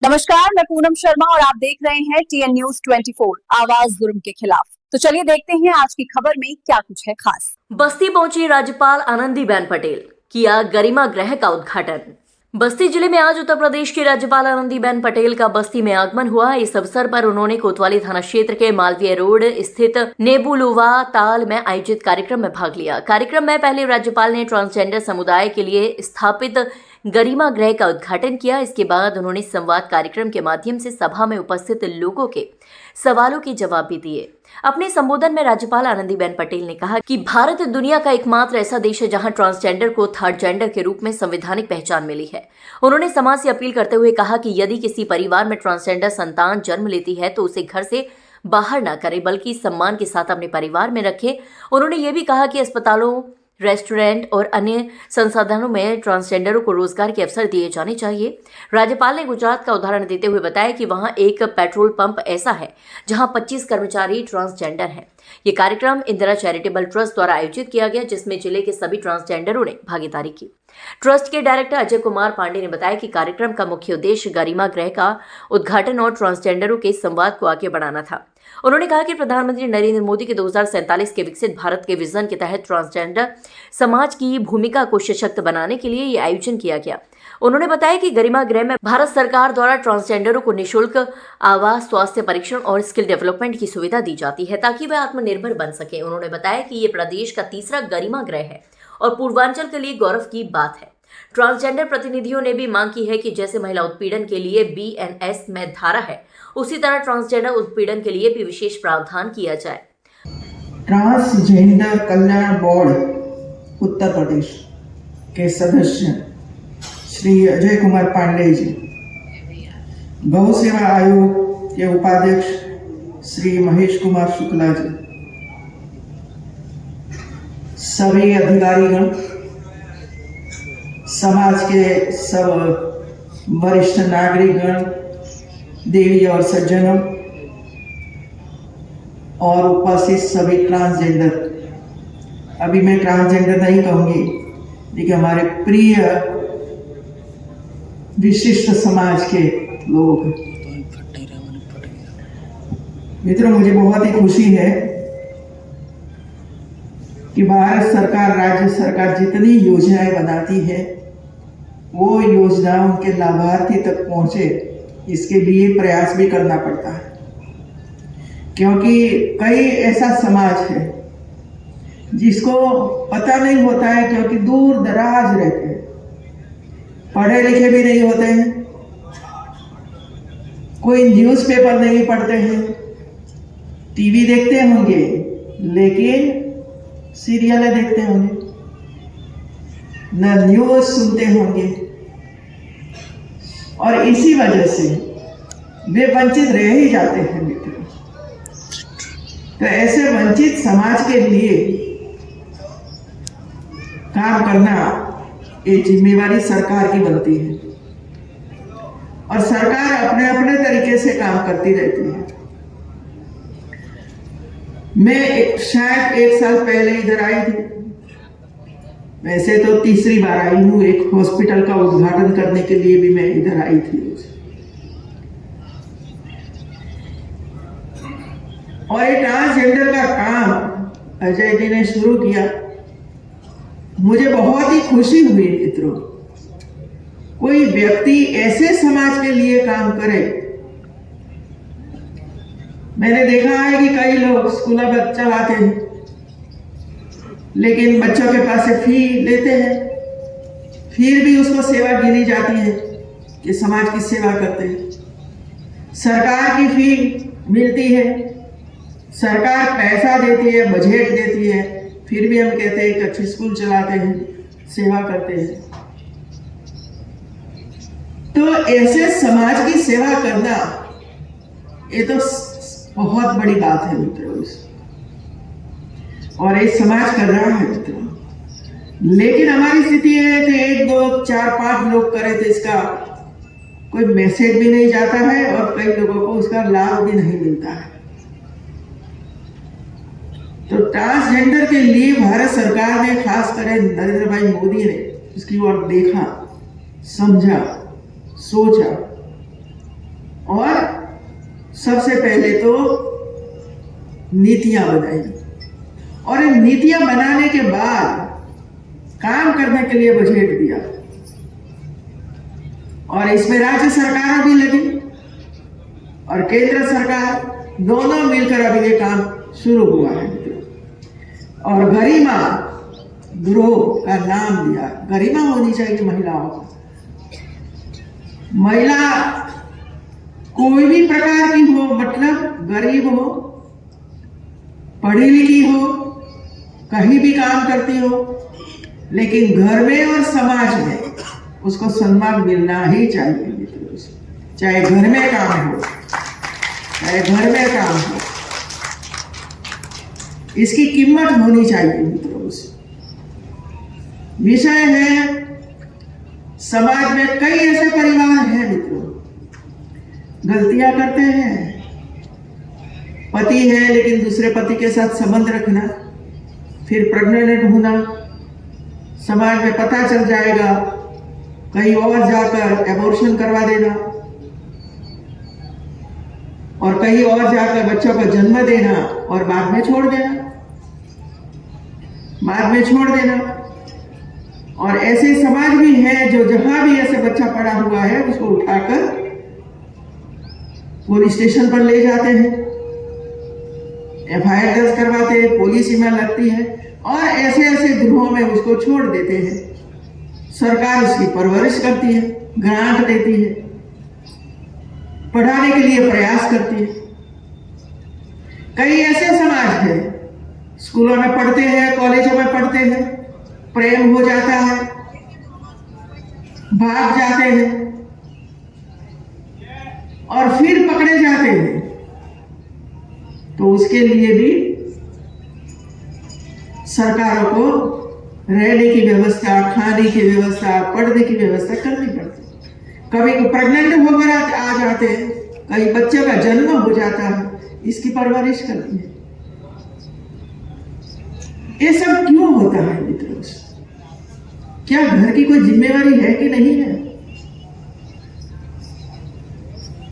नमस्कार, मैं पूनम शर्मा और आप देख रहे हैं TN News 24 आवाज जुर्म के खिलाफ। तो चलिए देखते हैं आज की खबर में क्या कुछ है खास। बस्ती पहुंची राज्यपाल आनंदीबेन पटेल, किया गरिमा गृह का उद्घाटन। बस्ती जिले में आज उत्तर प्रदेश की राज्यपाल आनंदीबेन पटेल का बस्ती में आगमन हुआ। इस अवसर पर उन्होंने कोतवाली थाना क्षेत्र के मालवीय रोड स्थित नेबुलुवा ताल में आयोजित कार्यक्रम में भाग लिया। कार्यक्रम में पहले राज्यपाल ने ट्रांसजेंडर समुदाय के लिए स्थापित गरिमा गृह का उद्घाटन किया। इसके बाद उन्होंने संवाद कार्यक्रम के माध्यम से सभा में उपस्थित लोगों के सवालों के जवाब भी दिए। अपने संबोधन में राज्यपाल आनंदीबेन पटेल ने कहा कि भारत दुनिया का एकमात्र ऐसा देश है जहां ट्रांसजेंडर को थर्ड जेंडर के रूप में संवैधानिक पहचान मिली है। उन्होंने समाज से अपील करते हुए कहा कि यदि किसी परिवार में ट्रांसजेंडर संतान जन्म लेती है तो उसे घर से बाहर न करे बल्कि सम्मान के साथ अपने परिवार में रखे। उन्होंने ये भी कहा कि अस्पतालों, रेस्टोरेंट और अन्य संसाधनों में ट्रांसजेंडरों को रोजगार के अवसर दिए जाने चाहिए। राज्यपाल ने गुजरात का उदाहरण देते हुए बताया कि वहां एक पेट्रोल पंप ऐसा है जहां 25 कर्मचारी ट्रांसजेंडर हैं। ये कार्यक्रम इंदिरा चैरिटेबल ट्रस्ट द्वारा आयोजित किया गया, जिसमें जिले के सभी ट्रांसजेंडरों ने भागीदारी की। ट्रस्ट के डायरेक्टर अजय कुमार पांडे ने बताया कि कार्यक्रम का मुख्य उद्देश्य गरिमा गृह का उद्घाटन और ट्रांसजेंडरों के संवाद को आगे बढ़ाना था। उन्होंने कहा कि प्रधानमंत्री नरेंद्र मोदी के 2047 के विकसित भारत के विजन के तहत ट्रांसजेंडर समाज की भूमिका को सशक्त बनाने के लिए यह आयोजन किया गया। उन्होंने बताया कि गरिमा गृह में भारत सरकार द्वारा ट्रांसजेंडरों को निःशुल्क आवास, स्वास्थ्य परीक्षण और स्किल डेवलपमेंट की सुविधा दी जाती है ताकि वे आत्मनिर्भर बन सके। उन्होंने बताया कि ये प्रदेश का तीसरा गरिमा गृह है और पूर्वांचल के लिए गौरव की बात है। ट्रांसजेंडर प्रतिनिधियों ने भी मांग की है कि जैसे महिला उत्पीड़न के लिए BNS में धारा है, उसी तरह ट्रांसजेंडर उत्पीड़न के लिए भी विशेष प्रावधान किया जाए। ट्रांसजेंडर कल्याण बोर्ड उत्तर प्रदेश के सदस्य श्री अजय कुमार पांडे जी, गौ सेवा आयोग के उपाध्यक्ष श्री महेश कुमार शुक्ला जी, सभी अधिकारीगण, समाज के सब वरिष्ठ नागरिकगण, देवी और सज्जनों और उपस्थित सभी ट्रांसजेंडर, अभी मैं ट्रांसजेंडर नहीं कहूंगी लेकिन हमारे प्रिय विशिष्ट समाज के लोग, मित्रों, मुझे बहुत ही खुशी है कि भारत सरकार, राज्य सरकार जितनी योजनाएं बनाती है वो योजना उनके लाभार्थी तक पहुंचे, इसके लिए प्रयास भी करना पड़ता है। क्योंकि कई ऐसा समाज है जिसको पता नहीं होता है, क्योंकि दूर दराज रहते हैं, पढ़े लिखे भी नहीं होते हैं, कोई न्यूज़पेपर नहीं पढ़ते हैं, टीवी देखते होंगे लेकिन सीरियलें देखते होंगे, न न्यूज़ सुनते होंगे, और इसी वजह से वे वंचित रह ही जाते हैं मित्रों। तो ऐसे वंचित समाज के लिए काम करना ये जिम्मेवारी सरकार की बनती है, और सरकार अपने अपने तरीके से काम करती रहती है। मैं शायद 1 साल पहले इधर आई थी, वैसे तो तीसरी बार आई हूँ। एक हॉस्पिटल का उद्घाटन करने के लिए भी मैं इधर आई थी, और ये ट्रांसजेंडर का काम अजय जी ने शुरू किया। मुझे बहुत ही खुशी हुई मित्रों, कोई व्यक्ति ऐसे समाज के लिए काम करे। मैंने देखा है कि कई लोग स्कूल चलाते हैं लेकिन बच्चों के पास से फी लेते हैं, फिर भी उसको सेवा गिनी जाती है कि समाज की सेवा करते हैं। सरकार की फी मिलती है, सरकार पैसा देती है, बजट देती है, फिर भी हम कहते हैं कि अच्छे स्कूल चलाते हैं, सेवा करते हैं। तो ऐसे समाज की सेवा करना ये तो बहुत बड़ी बात है मित्रों, और ये समाज कर रहा है मित्रों। लेकिन हमारी स्थिति है कि 1, 2, 4, 5 लोग करे तो इसका कोई मैसेज भी नहीं जाता है और कई लोगों को उसका लाभ भी नहीं मिलता है। तो ट्रांसजेंडर के लिए भारत सरकार ने, खास कर नरेंद्र भाई मोदी ने उसकी ओर देखा, समझा, सोचा सबसे पहले तो नीतियां बनाई और इन नीतियां बनाने के बाद काम करने के लिए बजट दिया और इसमें राज्य सरकार भी लगी और केंद्र सरकार दोनों मिलकर अभी ये काम शुरू हुआ है। और गरिमा गृह का नाम दिया। गरिमा होनी चाहिए महिलाओं को। महिला कोई भी प्रकार की हो, मतलब गरीब हो, पढ़ी लिखी हो, कहीं भी काम करती हो, लेकिन घर में और समाज में उसको सम्मान मिलना ही चाहिए। चाहे घर में काम हो, चाहे घर में काम हो, इसकी कीमत होनी चाहिए मित्रों। विषय है, समाज में कई ऐसे परिवार हैं मित्रों, गलतियां करते हैं। पति है लेकिन दूसरे पति के साथ संबंध रखना, फिर प्रेग्नेंट होना, समाज में पता चल जाएगा, कहीं और जाकर एबॉर्शन करवा देना और कहीं और जाकर बच्चों को जन्म देना और बाद में छोड़ देना। और ऐसे समाज भी हैं जो जहां भी ऐसे बच्चा पड़ा हुआ है उसको उठाकर पुलिस स्टेशन पर ले जाते हैं, एफआईआर दर्ज करवाते हैं, पुलिस में लगती है और ऐसे गृहों में उसको छोड़ देते हैं। सरकार उसकी परवरिश करती है, ग्रांट देती है, पढ़ाने के लिए प्रयास करती है। कई ऐसे समाज है, स्कूलों में पढ़ते हैं, कॉलेजों में पढ़ते हैं, प्रेम हो जाता है, भाग जाते हैं और फिर पकड़े जाते हैं, तो उसके लिए भी सरकारों को रहने की व्यवस्था, खाने की व्यवस्था, पढ़ने की व्यवस्था करनी पड़ती है। कभी प्रेग्नेंट होकर आ जाते हैं, कहीं बच्चे का जन्म हो जाता है, इसकी परवरिश करती है। ये सब क्यों होता है मित्रों? क्या घर की कोई जिम्मेवारी है कि नहीं है?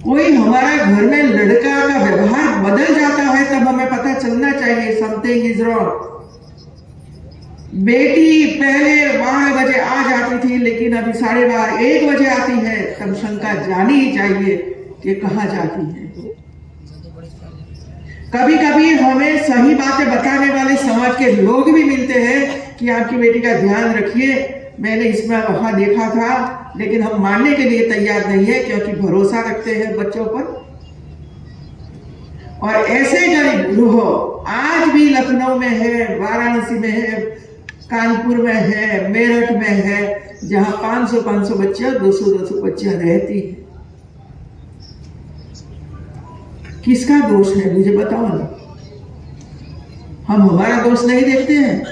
कोई हमारा घर में लड़का का व्यवहार बदल जाता है तब हमें पता चलना चाहिए समथिंग इज रॉन्ग। बेटी पहले 12 बजे आ जाती थी, लेकिन अभी 12:30 1 बजे आती है, तब शंका जानी ही चाहिए कि कहां जाती है। कभी कभी हमें सही बातें बताने वाले समाज के लोग भी मिलते हैं कि आपकी बेटी का ध्यान रखिए, मैंने इसमें वहां देखा था, लेकिन हम मानने के लिए तैयार नहीं है क्योंकि भरोसा रखते हैं बच्चों पर। और ऐसे गरीब गृह आज भी लखनऊ में है, वाराणसी में है, कानपुर में है, मेरठ में है, जहां 500 बच्चियां, 200 बच्चियां रहती है। किसका दोष है मुझे बताओ ना। हम हमारा दोष नहीं देखते हैं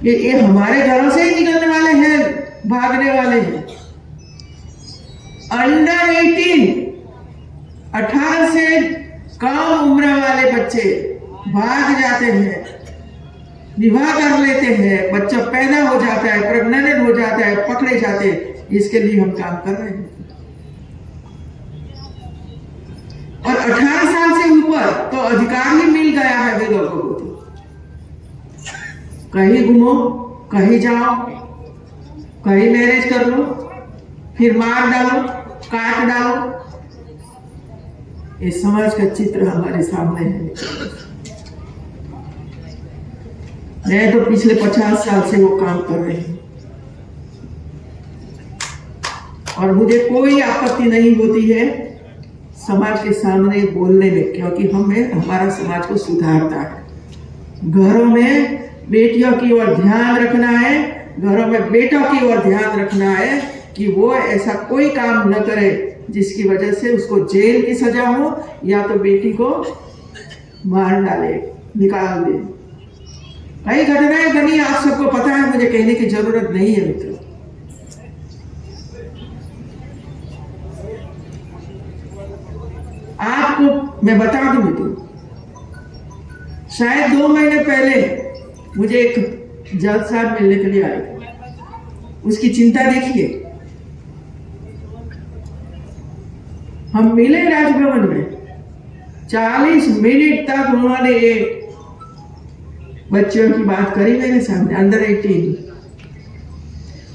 कि ये हमारे घरों से ही निकलने वाले हैं, भागने वाले हैं। अंडर 18 से कम उम्र वाले बच्चे भाग जाते हैं, विवाह कर लेते हैं, बच्चा पैदा हो जाता है, प्रेग्नेंट हो जाता है, पकड़े जाते हैं। इसके लिए हम काम कर रहे हैं। और 18 साल से ऊपर तो अधिकार ही मिल गया है वे लोगों को। कहीं घूमो, कहीं जाओ, कहीं मैरिज कर लो, फिर मार डालो, काट डालो। इस समाज का चित्र हमारे सामने है। मैं तो पिछले 50 साल से वो काम कर रही हूं और मुझे कोई आपत्ति नहीं होती है समाज के सामने बोलने में, क्योंकि हमें हमारा समाज को सुधारना है। घरों में बेटियों की ओर ध्यान रखना है, घरों में बेटों की ओर ध्यान रखना है कि वो ऐसा कोई काम न करे जिसकी वजह से उसको जेल की सजा हो या तो बेटी को मार डाले, निकाल दे। कई घटनाएं बनी, आप सबको पता है, मुझे कहने की जरूरत नहीं है मित्रों। आपको मैं बता दूं मित्रों, शायद 2 महीने पहले मुझे एक जज साहब मिलने के लिए आए। उसकी चिंता देखिए। हम मिले राजभवन में, 40 मिनट तक उन्होंने ये बच्चों की बात करी मेरे सामने, अंडर 18,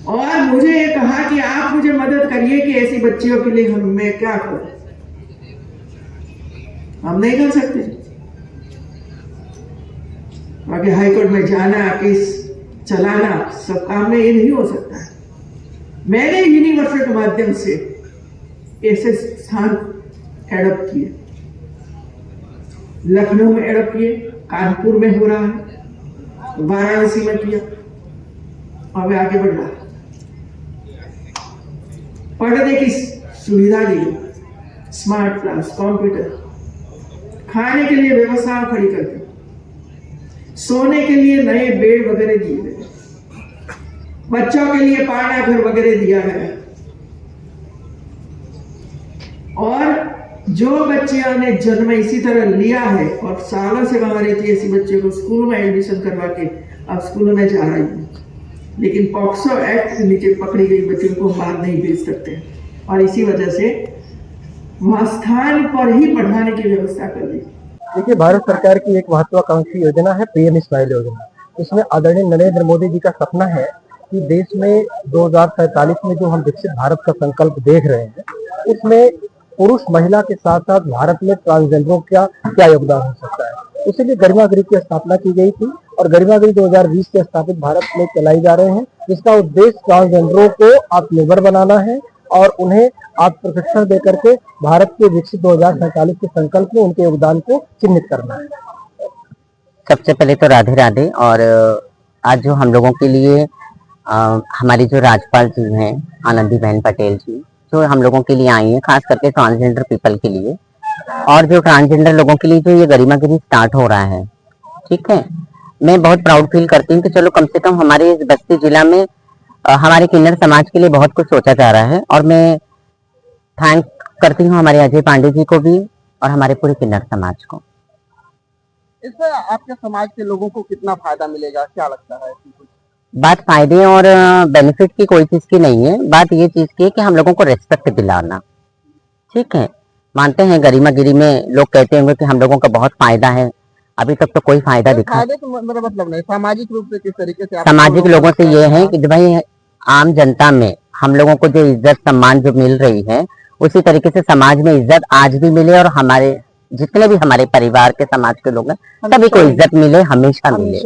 और मुझे ये कहा कि आप मुझे मदद करिए कि ऐसी बच्चियों के लिए मैं क्या करूं। हम नहीं कर सकते, बाकी हाईकोर्ट में जाना, केस चलाना, सब काम में ये नहीं हो सकता है। मैंने यूनिवर्सिटी के माध्यम से ऐसे स्थान एडॉप्ट किए, लखनऊ में एडॉप्ट किए, कानपुर में हो रहा है, वाराणसी में किया, और मैं आगे बढ़ रहा। पढ़ने की सुविधा दी, स्मार्ट क्लास, कंप्यूटर, खाने के लिए व्यवस्था खड़ी करके, सोने के लिए नए बेड वगैरह दिए गए, बच्चों के लिए पालना घर वगैरह दिया गया, और जो बच्चियों ने जन्म इसी तरह लिया है और सालों से वहां रहती है, ऐसी बच्चियों को स्कूल में एडमिशन करवा के अब स्कूलों में जा रही है, लेकिन पॉक्सो एक्ट के नीचे पकड़ी गई बच्चियों को बाहर नहीं भेज सकते, और इसी वजह से वहां स्थान पर ही पढ़ाने की व्यवस्था कर दी। देखिए, भारत सरकार की एक महत्वाकांक्षी योजना है पीएम स्माइल योजना। इसमें आदरणीय नरेंद्र मोदी जी का सपना है कि देश में 2047 में जो हम विकसित भारत का संकल्प देख रहे हैं, उसमें पुरुष महिला के साथ साथ भारत में ट्रांसजेंडरों का क्या योगदान हो सकता है। इसीलिए गरिमा गृह की स्थापना की गई थी, और गरिमा गृह 2020 से स्थापित भारत में चलाई जा रहे हैं, जिसका उद्देश्य ट्रांसजेंडरों को आत्मनिर्भर बनाना है और उन्हें आत्म प्रशिक्षण देकर के भारत के विकसित 2047 के संकल्प में उनके योगदान को चिन्हित करना है। सबसे पहले तो राधे राधे। और आज जो हम लोगों के लिए हमारी जो राज्यपाल जी हैं आनंदीबेन पटेल जी, जो हम लोगों के लिए आई हैं, खास करके ट्रांसजेंडर पीपल के लिए, और जो ट्रांसजेंडर लोगों के लिए जो ये गरिमा गिरी स्टार्ट हो रहा है, ठीक है, मैं बहुत प्राउड फील करती हूँ कि चलो कम से कम हमारे इस बस्ती जिला में हमारे किन्नर समाज के लिए बहुत कुछ सोचा जा रहा है, और मैं थैंक करती हूँ हमारे अजय पांडे जी को भी और हमारे पूरे किन्नर समाज को। इससे आपके समाज के लोगों को कितना फायदा मिलेगा, क्या लगता है? बात फायदे और बेनिफिट की कोई चीज की नहीं है, बात ये चीज की है कि हम लोगों को रेस्पेक्ट दिलाना, ठीक है। मानते हैं गरिमा गिरी में लोग कहते होंगे कि हम लोगों का बहुत फायदा है, अभी तक तो कोई फायदा दिखा। फायदे तो मेरा मतलब नहीं, सामाजिक रूप से किस तरीके से सामाजिक लोगों से ये है कि भाई आम जनता में हम लोगों को जो इज्जत सम्मान जो मिल रही है, उसी तरीके से समाज में इज्जत आज भी मिले, और हमारे जितने भी हमारे परिवार के समाज के लोग हैं सभी को इज्जत मिले, हमेशा मिले।